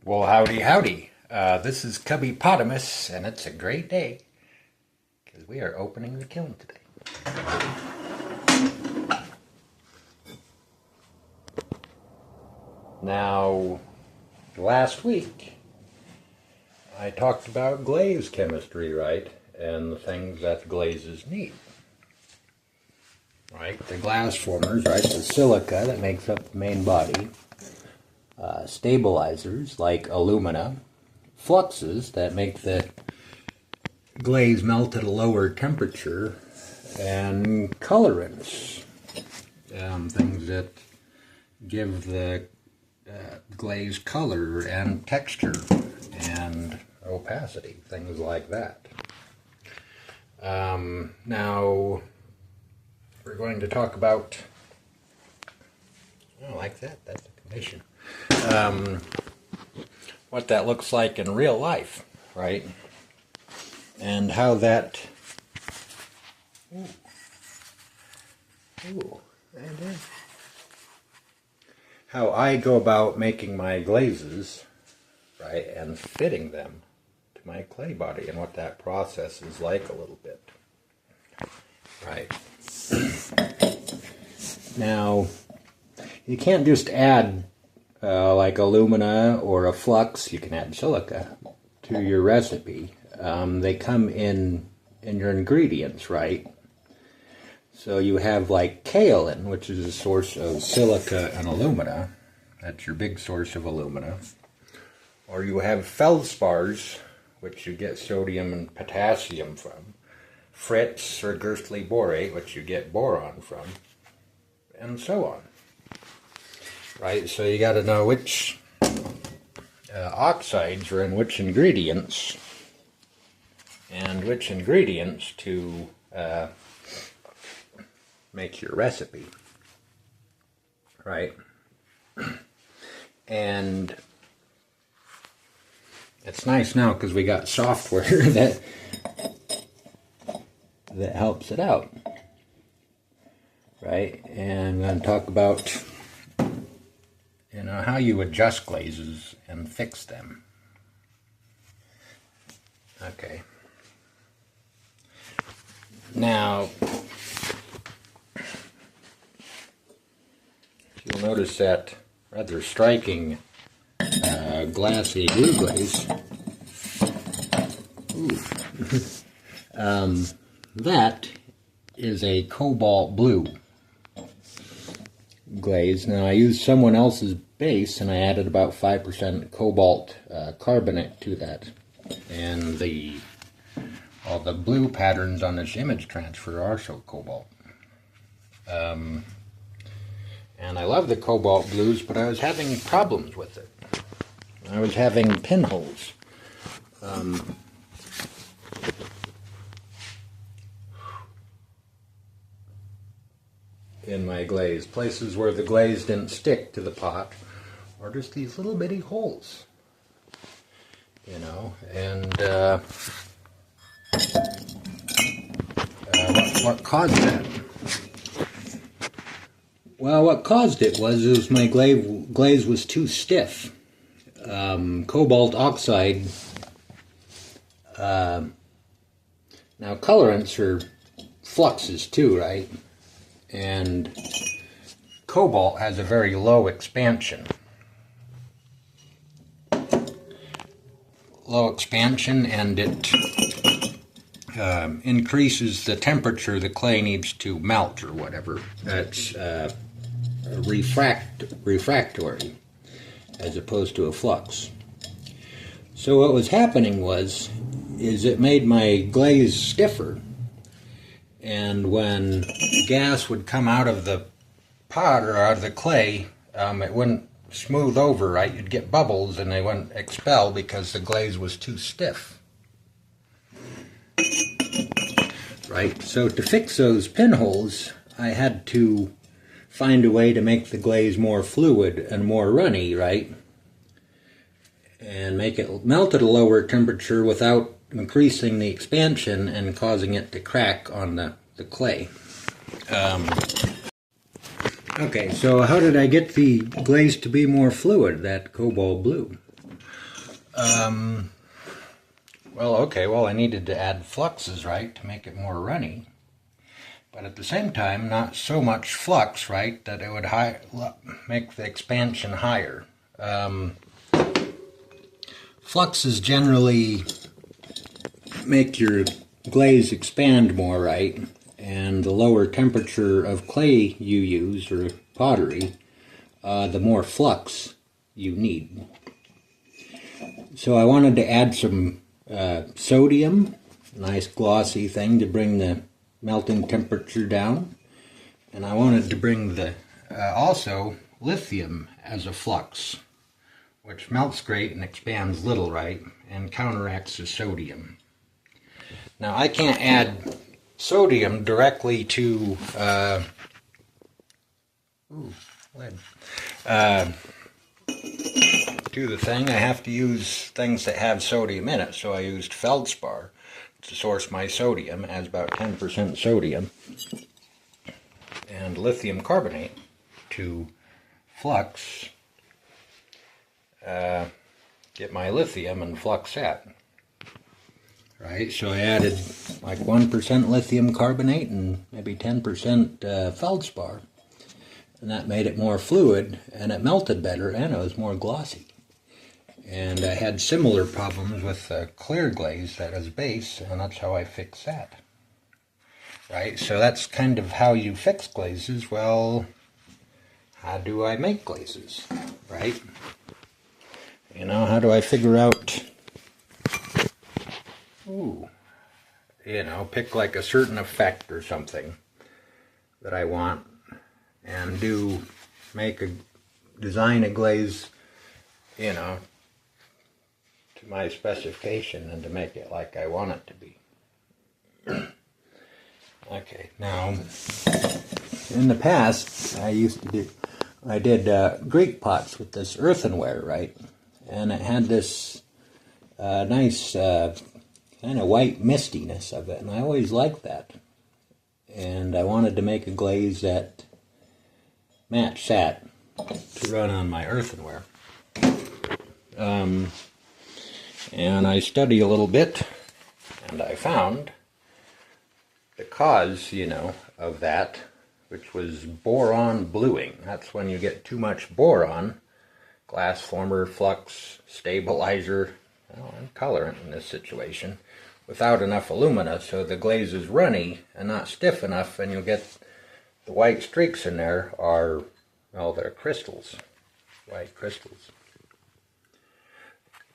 Well, howdy, howdy. This is Cubbypotamus, and it's a great day because we are opening the kiln today. Now, last week I talked about glaze chemistry, right? And the things that glazes need. Right? The glass formers, right? The silica that makes up the main body. Stabilizers like alumina, fluxes that make the glaze melt at a lower temperature, and colorants, things that give the glaze color and texture and opacity, things like that. Now we're going to talk about, I like that, that's a commission. What that looks like in real life, right? And how that, how I go about making my glazes, right, and fitting them to my clay body, and what that process is like a little bit, right? Now, you can't just add like alumina or a flux. You can add silica to your recipe. They come in your ingredients, right? So you have like kaolin, which is a source of silica and alumina. That's your big source of alumina. Or you have feldspars, which you get sodium and potassium from. Fritz or girthly borate, which you get boron from. And so on. Right, so you got to know which oxides are in which ingredients, and which ingredients to make your recipe, right? And it's nice now because we got software that helps it out, right? And I'm going to talk about how you adjust glazes and fix them. Okay. Now, you'll notice that rather striking glassy blue glaze. That is a cobalt blue glaze. Now, I used someone else's base and I added about 5% cobalt carbonate to that, and all the blue patterns on this image transfer are also cobalt. And I love the cobalt blues, but I was having problems with it. I was having pinholes. In my glaze, places where the glaze didn't stick to the pot, or just these little bitty holes, and what caused that? Well, what caused it was my glaze was too stiff. Cobalt oxide, now colorants are fluxes too, right? And cobalt has a very low expansion. And it increases the temperature the clay needs to melt or whatever. That's refractory as opposed to a flux. So what was happening is it made my glaze stiffer, and when gas would come out of the pot or out of the clay, it wouldn't smooth over, right? You'd get bubbles and they wouldn't expel because the glaze was too stiff. Right? So to fix those pinholes, I had to find a way to make the glaze more fluid and more runny, right? And make it melt at a lower temperature without increasing the expansion and causing it to crack on the clay. Okay, so how did I get the glaze to be more fluid, that cobalt blue? Well, okay, well, I needed to add fluxes, right, to make it more runny. But at the same time, not so much flux, right, that it would make the expansion higher. Fluxes generally make your glaze expand more, right? And the lower temperature of clay you use, or pottery, the more flux you need. So I wanted to add some sodium, nice glossy thing to bring the melting temperature down. And I wanted to bring the also lithium as a flux, which melts great and expands little, right? And counteracts the sodium. Now I can't add sodium directly to to the thing. I have to use things that have sodium in it, so I used feldspar to source my sodium. It has about 10% sodium, and lithium carbonate to flux, get my lithium and flux that. Right, so I added like 1% lithium carbonate and maybe 10% feldspar, and that made it more fluid, and it melted better, and it was more glossy. And I had similar problems with clear glaze that was base, and that's how I fixed that. Right, so that's kind of how you fix glazes. Well, how do I make glazes, right? You know, how do I figure out, you know, pick like a certain effect or something that I want, and design a glaze, you know, to my specification and to make it like I want it to be. Okay, now, in the past, I did Greek pots with this earthenware, right? And it had this nice kind of white mistiness of it, and I always liked that. And I wanted to make a glaze that matched that to run on my earthenware. And I studied a little bit, and I found the cause, you know, of that, which was boron bluing. That's when you get too much boron, glass former, flux, stabilizer, and colorant in this situation, without enough alumina, so the glaze is runny and not stiff enough, and you'll get the white streaks in there are, well, they're crystals, white crystals.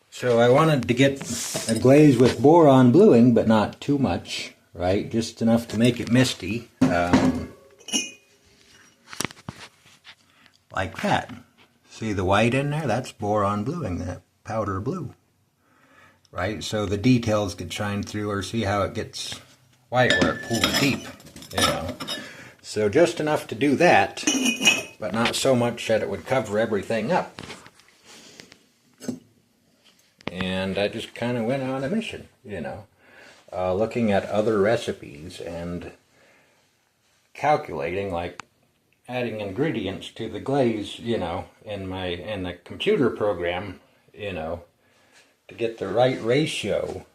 So I wanted to get a glaze with boron bluing, but not too much, right? Just enough to make it misty, like that. See the white in there? That's boron bluing, that powder blue. Right, so the details could shine through, or see how it gets white where it pulls deep, you know. So just enough to do that, but not so much that it would cover everything up. And I just kind of went on a mission, you know, looking at other recipes and calculating, like adding ingredients to the glaze, you know, in the computer program, you know, to get the right ratio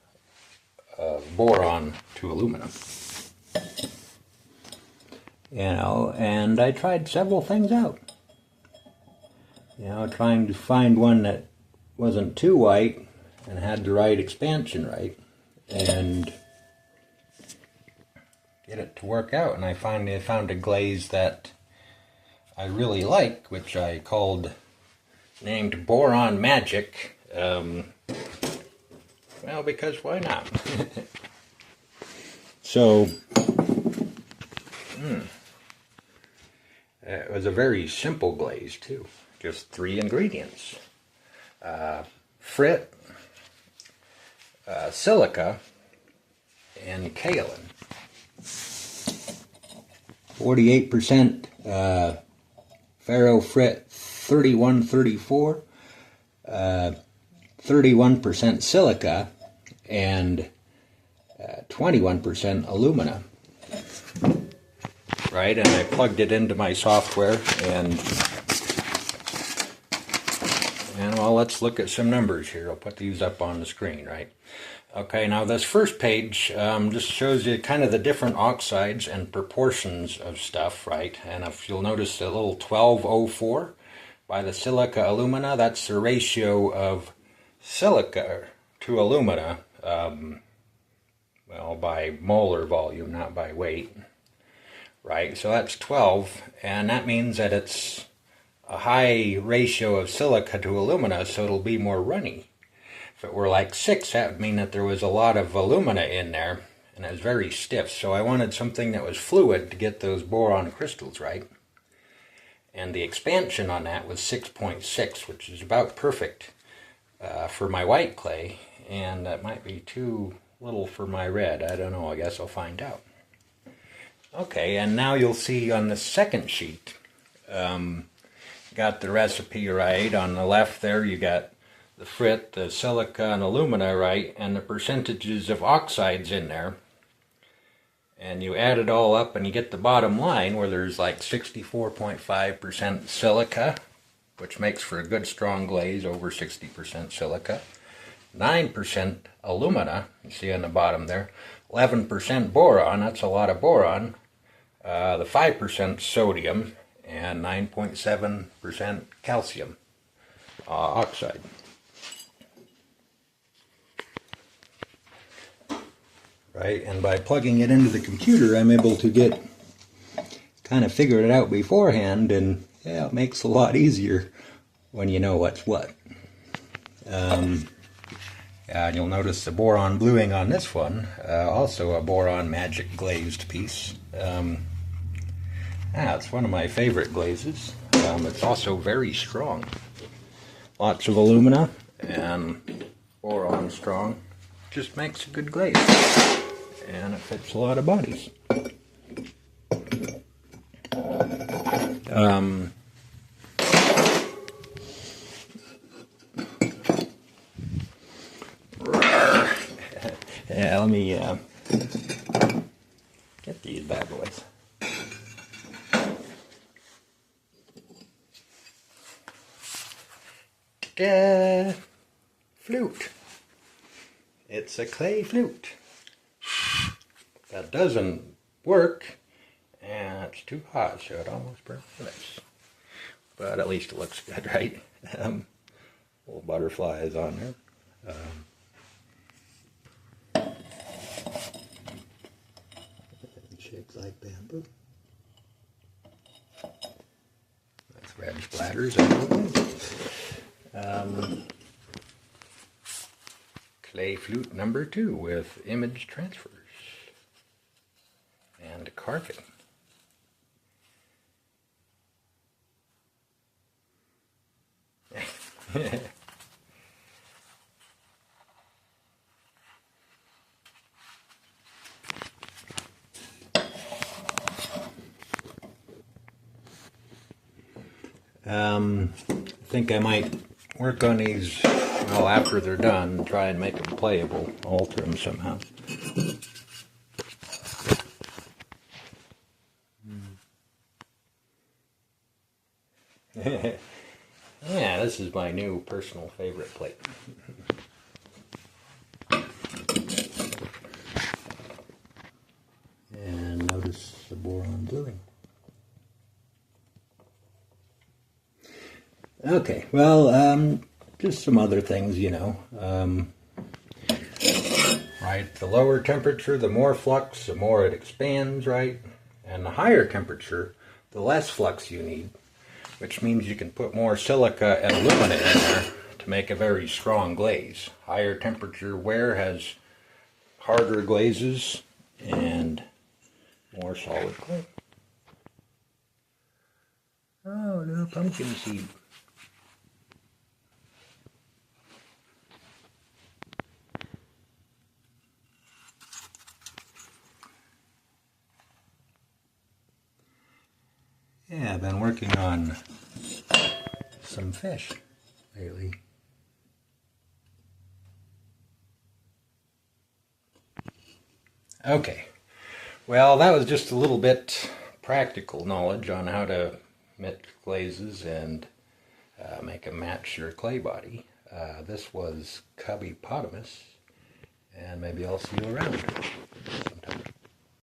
of boron to aluminum. You know, and I tried several things out. You know, trying to find one that wasn't too white and had the right expansion right, and get it to work out. And I finally found a glaze that I really like, which I named Boron Magic. Well, because why not? So, it was a very simple glaze too. Just 3 ingredients. Frit, silica, and kaolin. 48% ferrofrit 3134, 31% silica, and 21% alumina. Right, and I plugged it into my software, and well, let's look at some numbers here. I'll put these up on the screen, right? Okay, now this first page just shows you kind of the different oxides and proportions of stuff, right? And if you'll notice the little 1204 by the silica alumina, that's the ratio of silica to alumina, well, by molar volume, not by weight, right? So that's 12, and that means that it's a high ratio of silica to alumina, so it'll be more runny. If it were like 6, that would mean that there was a lot of alumina in there, and it was very stiff. So I wanted something that was fluid to get those boron crystals right. And the expansion on that was 6.6, which is about perfect for my white clay, and that might be too little for my red. I don't know, I guess I'll find out. Okay, and now you'll see on the second sheet, got the recipe right. On the left there you got the frit, the silica, and alumina right, and the percentages of oxides in there. And you add it all up and you get the bottom line where there's like 64.5% silica, which makes for a good strong glaze, over 60% silica. 9% alumina, you see on the bottom there. 11% boron, that's a lot of boron. The 5% sodium, and 9.7% calcium oxide. Right, and by plugging it into the computer, I'm able to kind of figure it out beforehand, and yeah, it makes it a lot easier when you know what's what. And you'll notice the boron bluing on this one, also a boron magic glazed piece. It's one of my favorite glazes. It's also very strong. Lots of alumina and boron strong. Just makes a good glaze. And it fits a lot of bodies. Yeah, let me get these bad boys. Ta-da! Flute. It's a clay flute. That doesn't work, and it's too hot, so it almost burns my lips. But at least it looks good, right? Little butterflies on there. It shakes like bamboo. That's red splatters everywhere. Clay flute number 2 with image transfers and carving. I think I might work on these, well, after they're done, try and make them playable, alter them somehow. Yeah, this is my new personal favorite plate. And notice the boron bluing. Okay, well, just some other things, you know. Right, the lower temperature, the more flux, the more it expands, right? And the higher temperature, the less flux you need, which means you can put more silica and alumina in there to make a very strong glaze. Higher temperature wear has harder glazes and more solid clay. Oh, no pumpkin seed. Yeah, I've been working on some fish lately. Okay, well, that was just a little bit practical knowledge on how to mix glazes and make them match your clay body. This was cubbypotamus, and maybe I'll see you around.